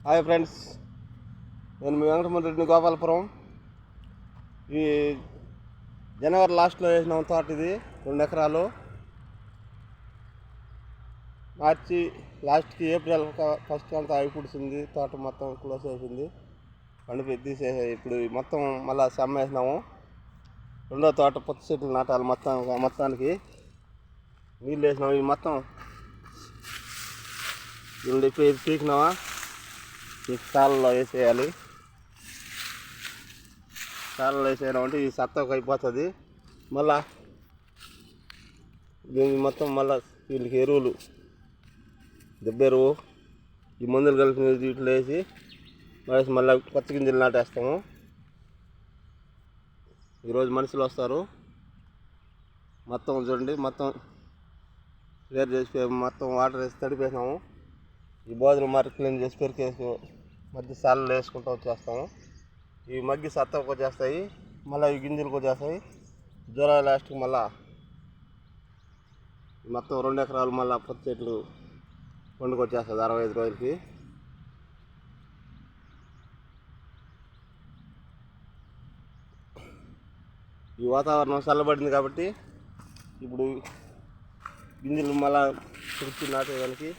Hi friends, నేను మీ వెంకటరెడ్డిని గోపాలపురం. ఈ జనవరి లాస్ట్లో వేసినాం తోట. ఇది 2 ఎకరాలు. మార్చి లాస్ట్కి ఏప్రిల్ ఫస్ట్ అంతా అయిపుడుతుంది. తోట మొత్తం క్లోజ్ అయిపోయింది, పండిపోయి తీసేసి ఇప్పుడు మొత్తం మళ్ళీ సమ్మ వేసినాము. రెండో తోట పత్తి చెట్లు నాటాలి. మొత్తానికి నీళ్ళు వేసినాము. ఇవి మొత్తం ఇల్లు పీకినామా, ఈ సాలలో వేసేయాలి. సాలలో వేసేయాలంటే ఈ సత్తకు అయిపోతుంది. మళ్ళా దీనికి మొత్తం మళ్ళీ వీళ్ళకి ఎరువులు, దెబ్బెరువు, ఈ మందులు కలిపిన వీటిలో వేసి మళ్ళీ కొత్త గింజలు నాటేస్తాము. ఈరోజు మనుషులు వస్తారు. మొత్తం చూడండి, మొత్తం క్లియర్ చేసి మొత్తం వాటర్ వేసి తడిపేసినాము. ఈ బోధలు మరి క్లీన్ చేసి పెరికేసి మధ్య సాలలో వేసుకుంటూ వచ్చేస్తాము. ఇవి మగ్గి సత్తకు వచ్చేస్తాయి. మళ్ళీ ఈ గింజలకు వచ్చేస్తాయి. జూలై లాస్ట్కి మళ్ళీ మొత్తం 2 ఎకరాలు మళ్ళీ పత్తి చెట్లు పండుకొచ్చేస్తుంది 65 రోజులకి. ఈ వాతావరణం చల్లబడింది కాబట్టి ఇప్పుడు గింజలు మళ్ళీ కుర్చీ నాటేదానికి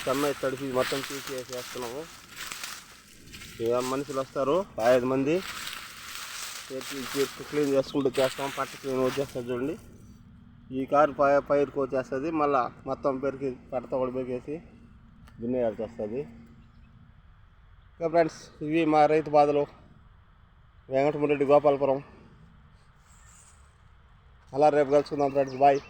సమ్మె తడిపి మొత్తం తీసేసేస్తున్నాము. మనుషులు వస్తారు 5 మంది. క్లీన్ చేసుకుంటూ చేస్తాం. పట్ట క్లీన్ వచ్చేస్తుంది చూడండి. ఈ కారు పైరుకు వచ్చేస్తుంది. మళ్ళీ మొత్తం పెరికి పట్టతో కూడా పెరిగేసి దున్నేయాల్సి వస్తుంది. ఓకే ఫ్రెండ్స్, ఇవి మా రైతు బాధలు. వెంకటరెడ్డి, గోపాలపురం. అలా రేపు కలుసుకుందాం ఫ్రెండ్స్. బాయ్.